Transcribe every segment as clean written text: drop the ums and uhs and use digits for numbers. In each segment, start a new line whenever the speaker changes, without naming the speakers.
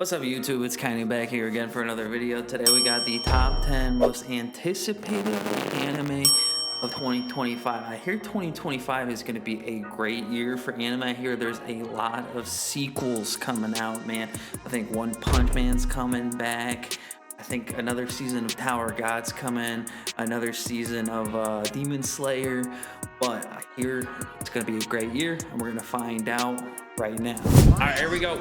What's up YouTube, it's Kenny back here again for another video. Today we got the top 10 most anticipated anime of 2025. I hear 2025 is going to be a great year for anime. I hear there's a lot of sequels coming out, man. I think One Punch Man's coming back. I think another season of Tower God's coming. Another season of Demon Slayer. But I hear it's going to be a great year and we're going to find out right now. Alright, here we go.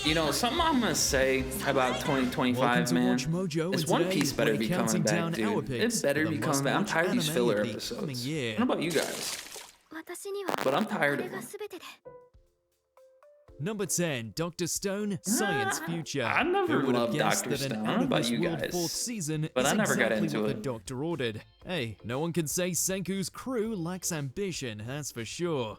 You know, something I'm gonna say about 2025, man, is One Piece better be coming back, dude. It better be coming back. I'm tired of these filler episodes. I don't know about you guys, but I'm tired of them.
Number 10, Dr. Stone, Science Future.
I never loved Dr. Stone. I don't know about you guys,
fourth season
but I never got
exactly
into
what
it.
The Doctor ordered. Hey, no one can say Senku's crew lacks ambition, that's for sure.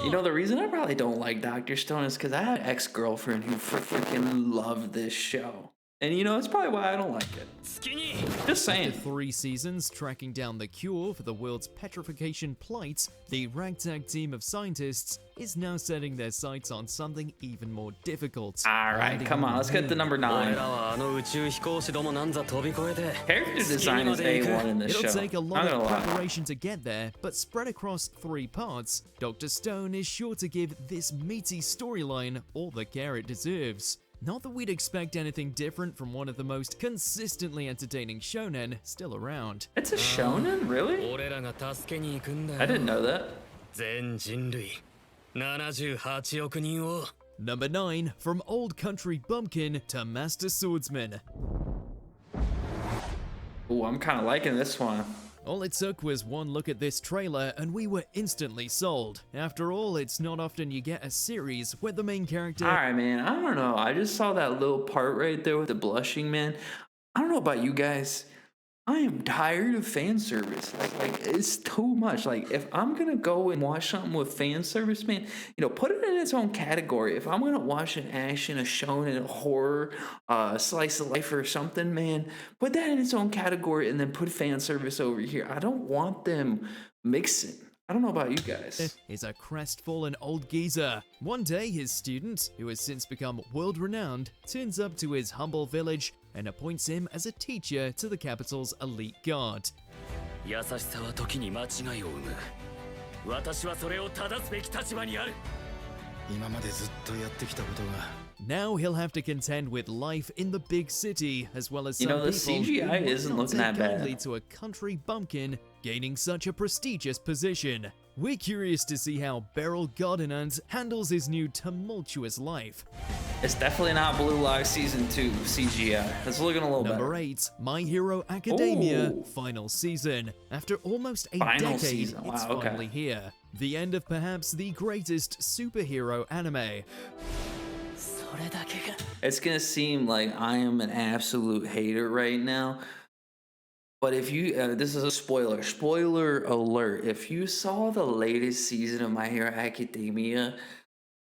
You know, the reason I probably don't like Dr. Stone is because I had an ex-girlfriend who freaking loved this show. And you know, it's probably why I don't like it. Just saying.
After 3 seasons tracking down the cure for the world's petrification plight, the ragtag team of scientists is now setting their sights on something even more difficult.
Alright, come on, let's get to number 9. Character design is A1 in this show.
It'll take a lot of preparation to get there, but spread across 3 parts, Dr. Stone is sure to give this meaty storyline all the care it deserves. Not that we'd expect anything different from one of the most consistently entertaining shonen still around.
It's a shonen? Really? I didn't know that.
Number 9, from Old Country Bumpkin to Master Swordsman.
Ooh, I'm kind of liking this one.
All it took was one look at this trailer and we were instantly sold. After all, it's not often you get a series where the main character—
Alright, man, I don't know. I just saw that little part right there with the blushing, man. I don't know about you guys. I am tired of fan service. Like it's too much. Like, if I'm gonna go and watch something with fan service, man, you know, put it in its own category. If I'm gonna watch an action, a shonen, a horror, slice of life or something, man, put that in its own category and then put fan service over here. I don't want them mixing. I don't know about you guys.
Is a crestfallen old geezer. One day, his student, who has since become world-renowned, turns up to his humble village and appoints him as a teacher to the capital's elite guard. Now he'll have to contend with life in the big city, as well as some
the
people
CGI
who
isn't
might
looking
not
that
take
bad.
kindly to a country bumpkin gaining such a prestigious position. We're curious to see how Beryl Gardinant handles his new tumultuous life.
It's definitely not Blue Lock Season 2 CGI. It's looking a little better.
Number 8, My Hero Academia,
Ooh.
Final Season. After almost a
Final
decade,
season.
it's
Wow, okay.
finally here. The end of perhaps the greatest superhero anime.
It's gonna seem like I am an absolute hater right now, but if you, this is a spoiler alert. If you saw the latest season of My Hero Academia,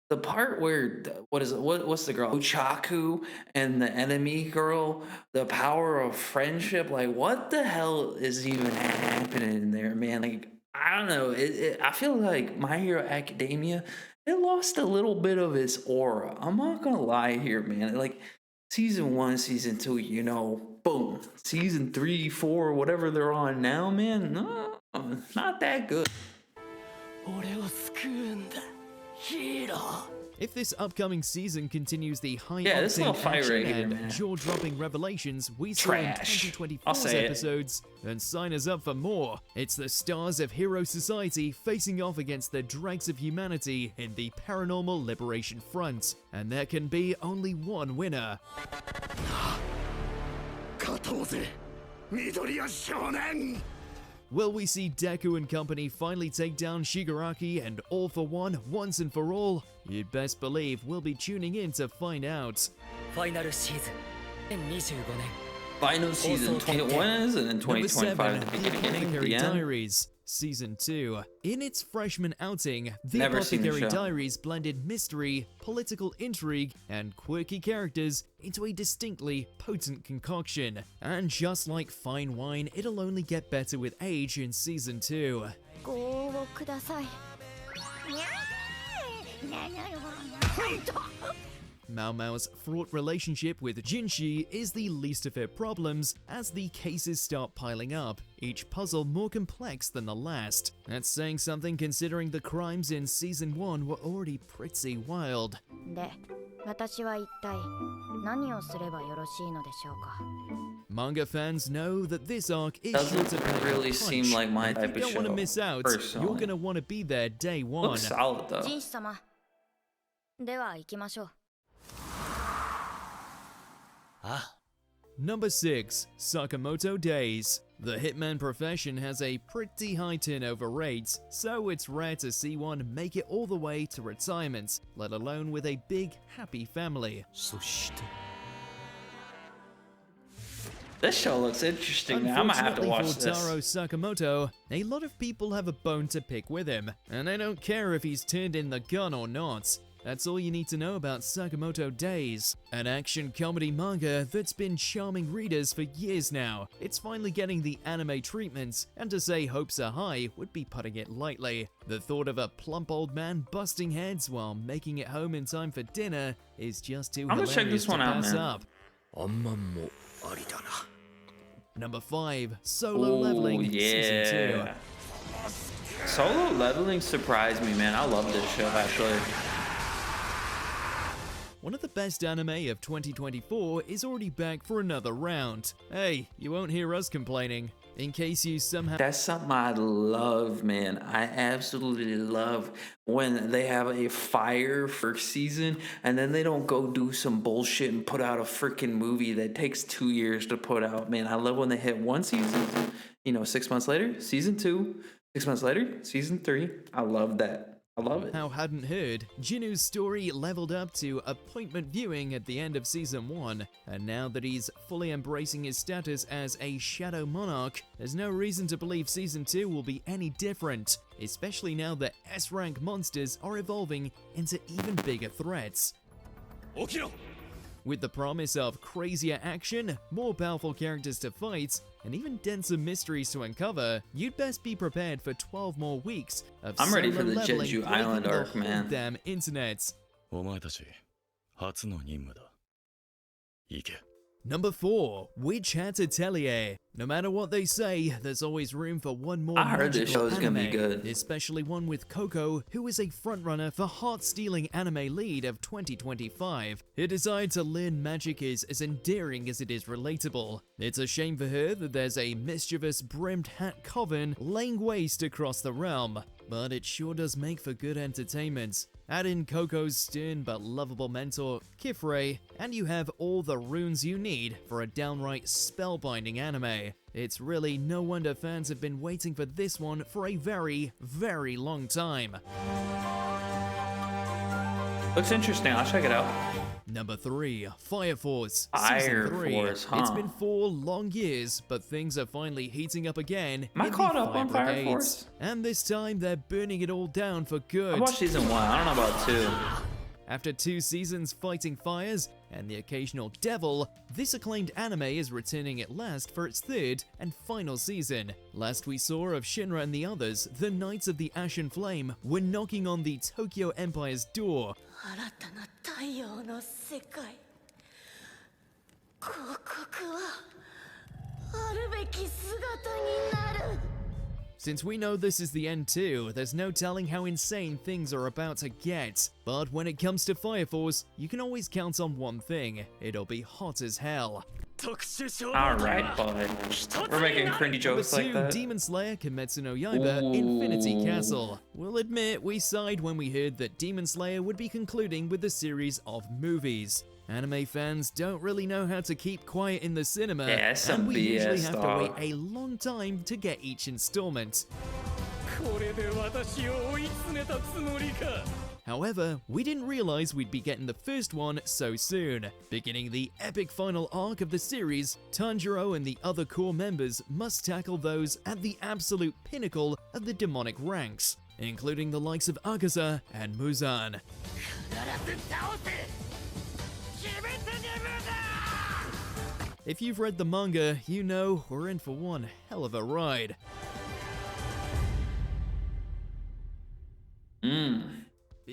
the part where what's the girl Uchaku and the enemy girl, the power of friendship, like what the hell is even happening there, man? Like, I don't know. I feel like My Hero Academia, it lost a little bit of its aura. I'm not gonna lie here, man. Like season 1, season 2, you know, boom. Season 3, 4, whatever they're on now, man, no, not that good.
If this upcoming season continues the high
this little fight right here,
and
man.
jaw-dropping revelations we saw in
Trash.
2024's
say it.
episodes, then sign us up for more. It's the stars of Hero Society facing off against the dregs of humanity in the Paranormal Liberation Front, and there can be only one winner. Will we see Deku and company finally take down Shigaraki and All for One once and for all? You'd best believe we'll be tuning in to find out.
Final season 21 is and then
Number
2025 at the
7,
beginning,
Apothecary
the end.
Diaries, Season 2. In its freshman outing, the
Never seen the
Apothecary
show.
Diaries blended mystery, political intrigue, and quirky characters into a distinctly potent concoction. And just like fine wine, it'll only get better with age in Season 2. Mao Mao's fraught relationship with Jinshi is the least of her problems as the cases start piling up, each puzzle more complex than the last. That's saying something considering the crimes in Season 1 were already pretty wild.
で、私は一体何をすればよろしいのでしょうか?
Manga fans know that this arc is
Doesn't
sure to pack a
really
punch.
seem like my
If
type
you
of
don't want to
show,
miss out,
personally.
you're gonna want to be there day one.
Looks solid though.
ジンシ様。では行きましょう。
Number 6. Sakamoto Days. The hitman profession has a pretty high turnover rate, so it's rare to see one make it all the way to retirement, let alone with a big, happy family.
This show looks interesting, man. I'm gonna have to watch
Unfortunately for
this.
Taro Sakamoto, a lot of people have a bone to pick with him, and they don't care if he's turned in the gun or not. That's all you need to know about Sakamoto Days, an action comedy manga that's been charming readers for years now. It's finally getting the anime treatment, and to say hopes are high would be putting it lightly. The thought of a plump old man busting heads while making it home in time for dinner is just too
I'm gonna
hilarious
check this one
to
out,
pass
man.
up. Number 5. Solo
Ooh,
Leveling Season 2.
yeah. Solo Leveling surprised me, man. I love this show, actually.
One of the best anime of 2024 is already back for another round. Hey, you won't hear us complaining. In case you somehow
That's something I love, man. I absolutely love when they have a fire first season and then they don't go do some bullshit and put out a freaking movie that takes 2 years to put out. Man, I love when they hit one season, 6 months later, season 2, 6 months later, season 3. I love that. I love it.
hadn't heard, Jinu's story leveled up to appointment viewing at the end of Season 1, and now that he's fully embracing his status as a Shadow Monarch, there's no reason to believe Season 2 will be any different, especially now that S-rank monsters are evolving into even bigger threats. With the promise of crazier action, more powerful characters to fight, and even denser mysteries to uncover, you'd best be prepared for 12 more weeks of
I'm ready for
solo
the
leveling
Jeju
breaking
Island
the
arc,
whole
man.
damn internet.
お前たち初の任務だ行け
Number 4. Witch Hat Atelier. No matter what they say, there's always room for one more
I heard this
magical
show is gonna be
anime,
good.
especially one with Coco, who is a frontrunner for heart-stealing anime lead of 2025. Her desire to learn magic is as endearing as it is relatable. It's a shame for her that there's a mischievous brimmed hat coven laying waste across the realm, but it sure does make for good entertainment. Add in Coco's stern but lovable mentor, Kifre, and you have all the runes you need for a downright spellbinding anime. It's really no wonder fans have been waiting for this one for a very, very long time.
Looks interesting. I'll check it out.
Number 3. Fire Force
Fire
Season 3.
Force, huh?
It's been 4 long years, but things are finally heating up again.
Am I
in the
caught up on Fire
Brigades.
Force?
And this time they're burning it all down for
I
good.
watched season 1. I don't know about 2.
After 2 seasons fighting fires and the occasional devil, this acclaimed anime is returning at last for its 3rd and final season. Last we saw of Shinra and the others, the Knights of the Ashen Flame were knocking on the Tokyo Empire's door.
新たな太陽の世界ここはあるべき姿になる
Since we know this is the end too, there's no telling how insane things are about to get. But when it comes to Fire Force, you can always count on one thing: it'll be hot as hell.
Alright, bud. We're making cringy
Number
jokes like
2,
that.
Demon Slayer Kimetsu no Yaiba
Ooh.
Infinity Castle. We'll admit we sighed when we heard that Demon Slayer would be concluding with a series of movies. Anime fans don't really know how to keep quiet in the cinema,
Yeah, it's some
and we usually
BS,
have
dog.
to wait a long time to get each installment.
これで私を追い詰めたつもりか
However, we didn't realize we'd be getting the first one so soon. Beginning the epic final arc of the series, Tanjiro and the other core members must tackle those at the absolute pinnacle of the demonic ranks, including the likes of Akaza and Muzan.
必ず倒せ鬼滅に無だ
If you've read the manga, you know we're in for one hell of a ride.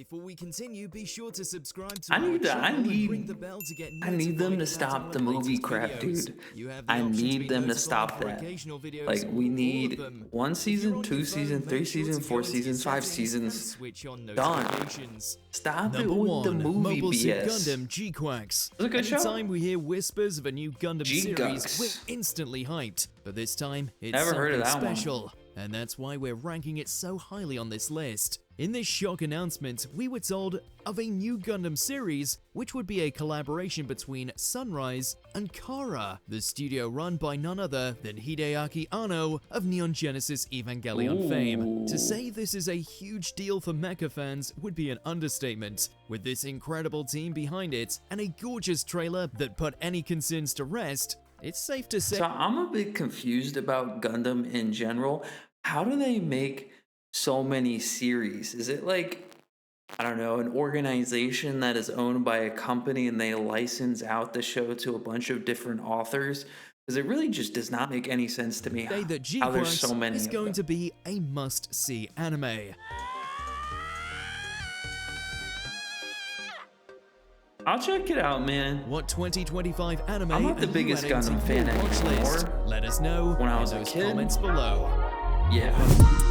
Before we continue, be sure to subscribe to
I
our
need to- I
channel and
need-
ring the bell to get
I need them to
notified about
stop
our
the movie
latest
crap,
videos.
dude.
You have the
I
option to
need
be
them to
notified
stop
for
that.
occasional videos
Like, we
or all
need
of them.
1
If
season,
you're on
2
your phone,
seasons, 3
make sure to
seasons, 4
go into your
seasons, 5
settings and
seasons.
switch on
Done.
notifications.
Stop it
Number
with the
1,
movie
Mobile Suit
BS.
Gundam G-Quacks.
It was a good show.
Anytime we hear whispers of a new Gundam series,
G-Gucks.
we're instantly hyped. But this time, it's
Never heard of
something
that one.
special. And that's why we're ranking it so highly on this list. In this shock announcement, we were told of a new Gundam series, which would be a collaboration between Sunrise and Kara, the studio run by none other than Hideaki Anno of Neon Genesis Evangelion fame. To say this is a huge deal for mecha fans would be an understatement. With this incredible team behind it, and a gorgeous trailer that put any concerns to rest, it's safe to say.
So I'm a bit confused about Gundam in general. How do they make so many series? Is it like, I don't know, an organization that is owned by a company and they license out the show to a bunch of different authors? Because it really just does not make any sense to me
Say that
how there's
G-Quacks
so many
is
of
going
them.
to be a must-see anime.
I'll check it out, man.
What 2025 anime
I'm not the
are you
biggest
adding to
Gundam
your
fan
watch
anymore.
list? Let us know
When I
in
was a
those
kid.
comments below.
Yeah.